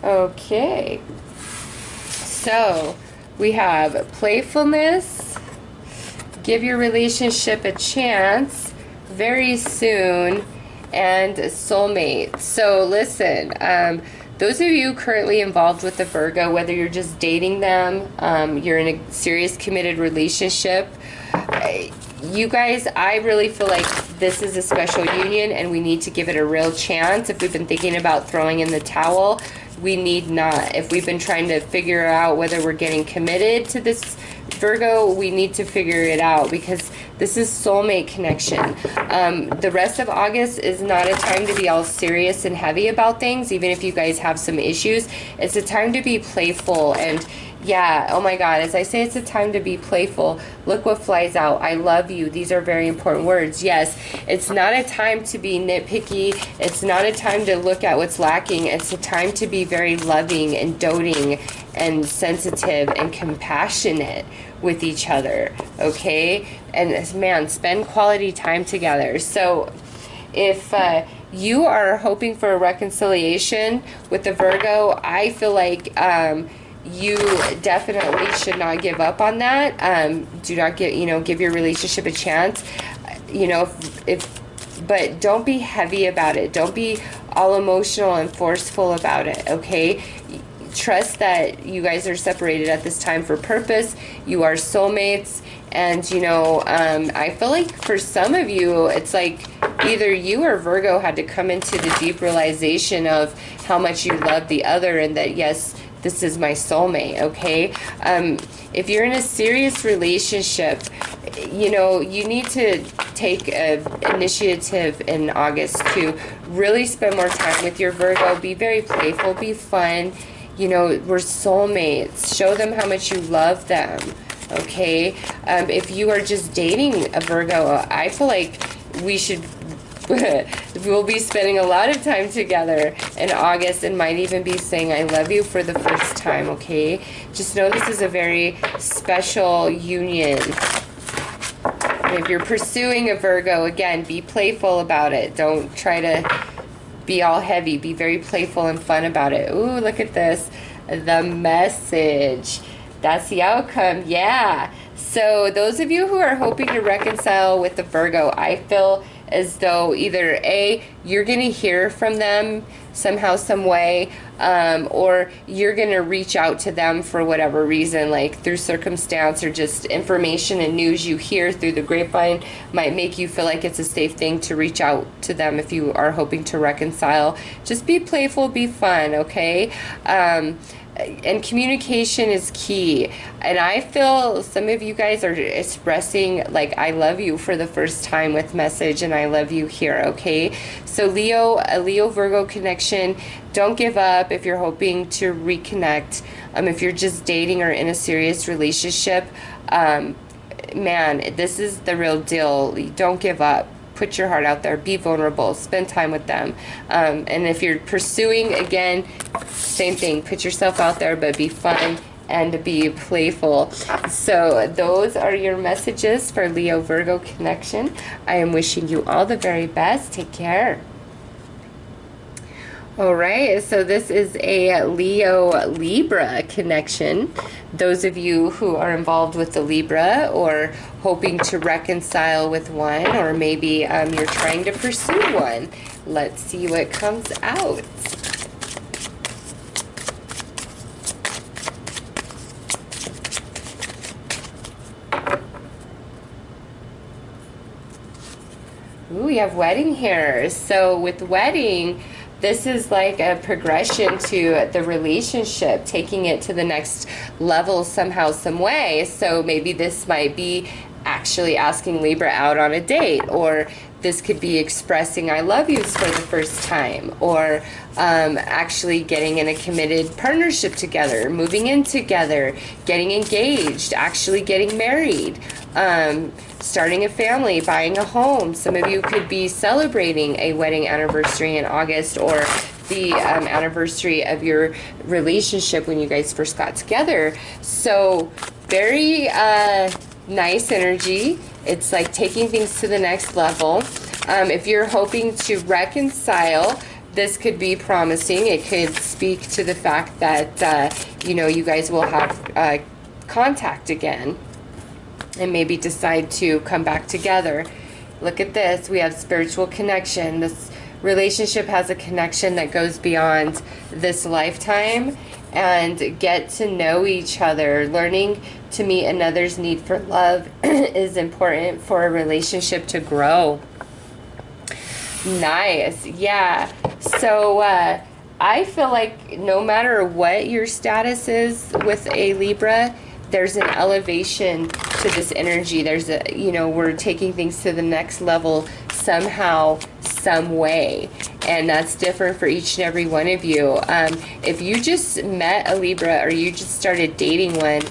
Okay. So we have playfulness, give your relationship a chance, very soon, and soulmate. So listen, those of you currently involved with the Virgo, whether you're just dating them, you're in a serious committed relationship, you guys, I really feel like this is a special union and we need to give it a real chance. If we've been thinking about throwing in the towel, we need not. If we've been trying to figure out whether we're getting committed to this Virgo, we need to figure it out because this is soulmate connection. The rest of August is not a time to be all serious and heavy about things, even if you guys have some issues. It's a time to be playful and yeah, oh my God, as I say, it's a time to be playful. Look what flies out. I love you. These are very important words. Yes, it's not a time to be nitpicky. It's not a time to look at what's lacking. It's a time to be very loving and doting and sensitive and compassionate with each other, okay? And man, spend quality time together. So if you are hoping for a reconciliation with the Virgo, I feel like you definitely should not give up on that. Do not give your relationship a chance. But don't be heavy about it. Don't be all emotional and forceful about it, okay? Trust that you guys are separated at this time for purpose. You are soulmates. And, I feel like for some of you, it's like either you or Virgo had to come into the deep realization of how much you love the other and that, yes, this is my soulmate, okay? If you're in a serious relationship, you need to take an initiative in August to really spend more time with your Virgo. Be very playful, be fun. We're soulmates. Show them how much you love them, okay? If you are just dating a Virgo, I feel like we'll be spending a lot of time together in August and might even be saying I love you for the first time, okay? Just know this is a very special union. And if you're pursuing a Virgo, again, be playful about it. Don't try to be all heavy. Be very playful and fun about it. Ooh, look at this. The message. That's the outcome. Yeah. So those of you who are hoping to reconcile with the Virgo, I feel as though either A, you're going to hear from them somehow, some way, or you're going to reach out to them for whatever reason, like through circumstance or just information and news you hear through the grapevine might make you feel like it's a safe thing to reach out to them if you are hoping to reconcile. Just be playful, be fun, okay? And communication is key. And I feel some of you guys are expressing like I love you for the first time with message and I love you here, okay? So a Leo Virgo connection, don't give up if you're hoping to reconnect. If you're just dating or in a serious relationship, man, this is the real deal. Don't give up. Put your heart out there. Be vulnerable. Spend time with them. And if you're pursuing, again, same thing. Put yourself out there, but be fun and be playful. So those are your messages for Leo Virgo connection. I am wishing you all the very best. Take care. All right, so this is a Leo Libra connection. Those of you who are involved with the Libra or hoping to reconcile with one, or maybe you're trying to pursue one. Let's see what comes out. Ooh, we have wedding here. So with wedding, this is like a progression to the relationship, taking it to the next level somehow, some way. So maybe this might be actually asking Libra out on a date, or this could be expressing I love yous for the first time, or actually getting in a committed partnership together, moving in together, getting engaged, actually getting married, starting a family, buying a home. Some of you could be celebrating a wedding anniversary in August, or the anniversary of your relationship when you guys first got together. So very nice energy. It's like taking things to the next level. If you're hoping to reconcile, this could be promising. It could speak to the fact that, you know, you guys will have contact again and maybe decide to come back together. Look at this. We have spiritual connection. This relationship has a connection that goes beyond this lifetime, and get to know each other. Learning to meet another's need for love is important for a relationship to grow. Nice. Yeah. So I feel like no matter what your status is with a Libra, there's an elevation to this energy. There's a, you know, we're taking things to the next level somehow, some way. And that's different for each and every one of you. If you just met a Libra or you just started dating one,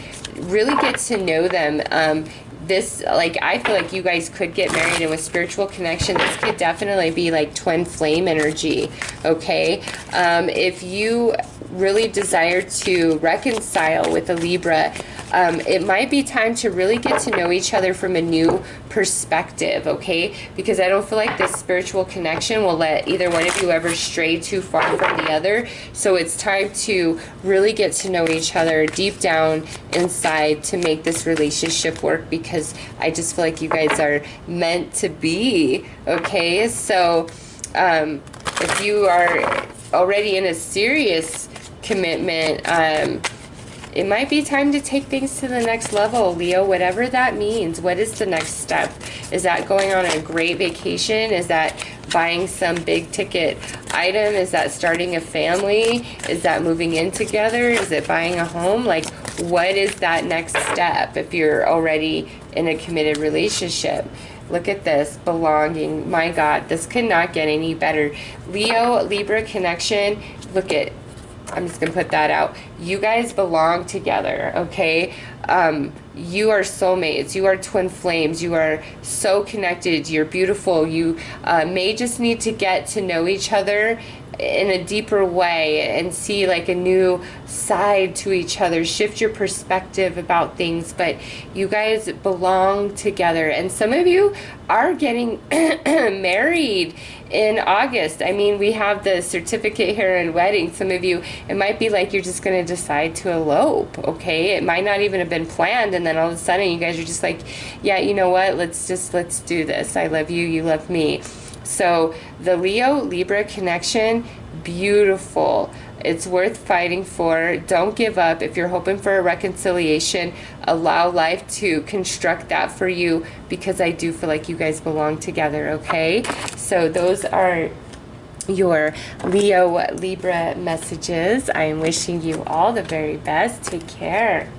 really get to know them. This, like, I feel like you guys could get married, and with spiritual connection, this could definitely be like twin flame energy, okay? If you really desire to reconcile with a Libra, it might be time to really get to know each other from a new perspective, okay? Because I don't feel like this spiritual connection will let either one of you ever stray too far from the other. So it's time to really get to know each other deep down inside to make this relationship work, because I just feel like you guys are meant to be, okay? So if you are already in a serious commitment, it might be time to take things to the next level, Leo, whatever that means. What is the next step? Is that going on a great vacation? Is that buying some big ticket item? Is that starting a family? Is that moving in together? Is it buying a home? Like, what is that next step if you're already in a committed relationship? Look at this, belonging. My God, this could not get any better. Leo, Libra connection, look at, I'm just going to put that out. You guys belong together, okay? You are soulmates. You are twin flames. You are so connected. You're beautiful. You may just need to get to know each other in a deeper way and see like a new side to each other. Shift your perspective about things, but you guys belong together. And some of you are getting married in August. I mean, we have the certificate here and wedding. Some of you, it might be like you're just going to decide to elope, okay? It might not even have been planned, and then all of a sudden you guys are just like, yeah, you know what? Let's do this. I love you, you love me. So the Leo-Libra connection, beautiful. It's worth fighting for. Don't give up. If you're hoping for a reconciliation, allow life to construct that for you, because I do feel like you guys belong together, okay? So those are your Leo-Libra messages. I am wishing you all the very best. Take care.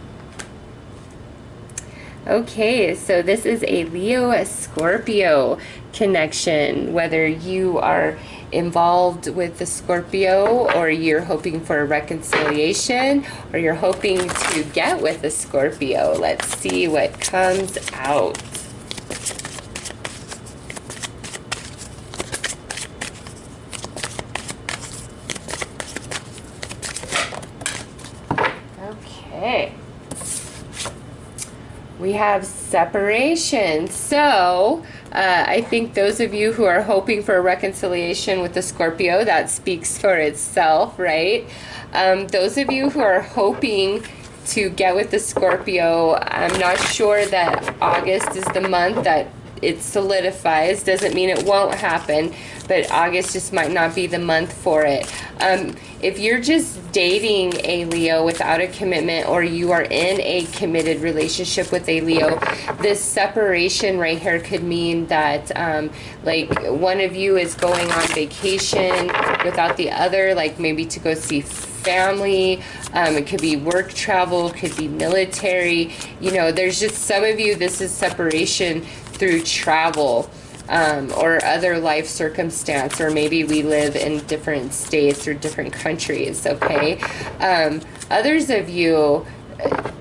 Okay, so this is a Leo-Scorpio connection. Whether you are involved with the Scorpio, or you're hoping for a reconciliation, or you're hoping to get with a Scorpio, let's see what comes out. Okay. We have separation. So I think those of you who are hoping for a reconciliation with the Scorpio, that speaks for itself, right? Those of you who are hoping to get with the Scorpio, I'm not sure that August is the month that it solidifies. Doesn't mean it won't happen, but August just might not be the month for it. If you're just dating a Leo without a commitment, or you are in a committed relationship with a Leo, this separation right here could mean that like one of you is going on vacation without the other, like maybe to go see family. It could be work travel, could be military. You know, there's just some of you, this is separation through travel. Or other life circumstance, or maybe we live in different states or different countries, okay? Others of you,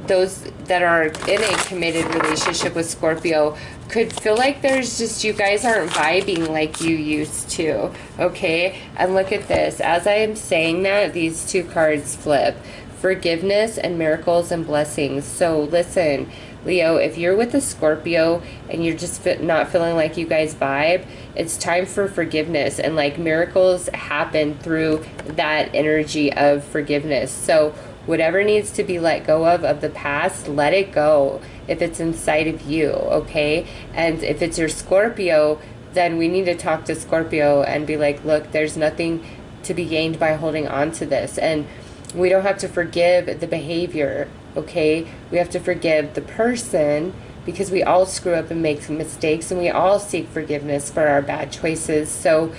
those that are in a committed relationship with Scorpio, could feel like there's just, you guys aren't vibing like you used to, okay? And look at this. As I am saying that, these two cards flip. Forgiveness and miracles and blessings. So listen, Leo, if you're with a Scorpio and you're just not feeling like you guys vibe, it's time for forgiveness, and like miracles happen through that energy of forgiveness. So whatever needs to be let go of the past, let it go if it's inside of you, okay? And if it's your Scorpio, then we need to talk to Scorpio and be like, look, there's nothing to be gained by holding on to this. And we don't have to forgive the behavior, okay? We have to forgive the person, because we all screw up and make mistakes, and we all seek forgiveness for our bad choices. So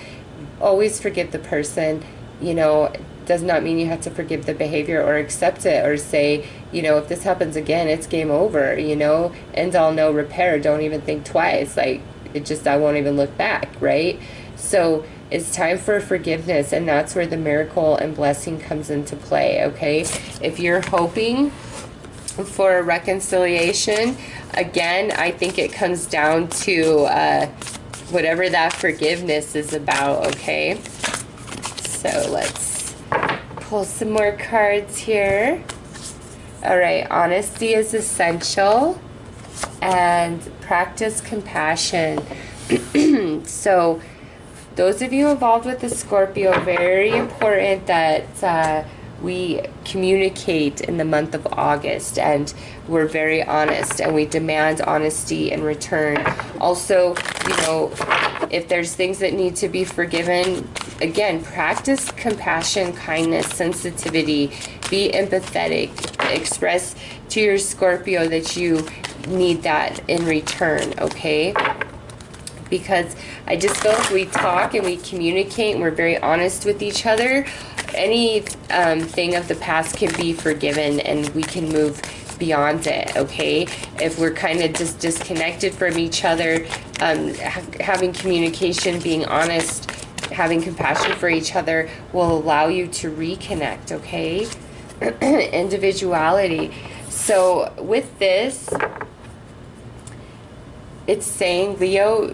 always forgive the person. You know, does not mean you have to forgive the behavior or accept it or say, you know, if this happens again, it's game over, you know, end all, no repair, don't even think twice. Like, it just, I won't even look back, right? So it's time for forgiveness, and that's where the miracle and blessing comes into play, okay? If you're hoping for a reconciliation, again, I think it comes down to whatever that forgiveness is about, okay? So let's pull some more cards here. All right, honesty is essential, and practice compassion. So those of you involved with the Scorpio, very important that we communicate in the month of August, and we're very honest, and we demand honesty in return. Also, you know, if there's things that need to be forgiven, again, practice compassion, kindness, sensitivity, be empathetic, express to your Scorpio that you need that in return, okay? Because I just feel if we talk and we communicate and we're very honest with each other, any thing of the past can be forgiven and we can move beyond it, okay? If we're kind of just disconnected from each other, having communication, being honest, having compassion for each other will allow you to reconnect, okay? Individuality. So with this, it's saying, Leo,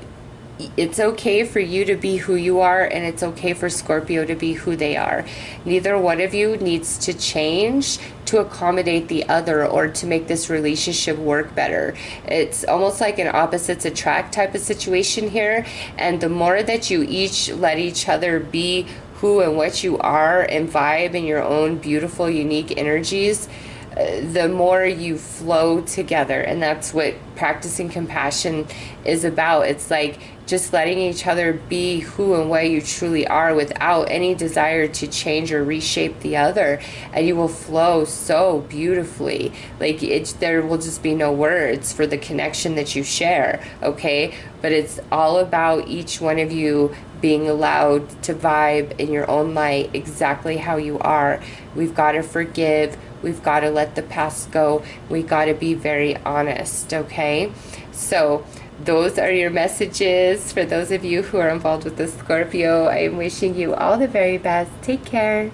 it's okay for you to be who you are, and it's okay for Scorpio to be who they are. Neither one of you needs to change to accommodate the other or to make this relationship work better. It's almost like an opposites attract type of situation here, and the more that you each let each other be who and what you are and vibe in your own beautiful, unique energies, the more you flow together. And that's what practicing compassion is about. It's like just letting each other be who and what you truly are without any desire to change or reshape the other, and you will flow so beautifully. Like, there will just be no words for the connection that you share, okay? But it's all about each one of you being allowed to vibe in your own light exactly how you are. We've got to forgive. We've got to let the past go. We got to be very honest, okay? So those are your messages for those of you who are involved with the Scorpio. I am wishing you all the very best. Take care.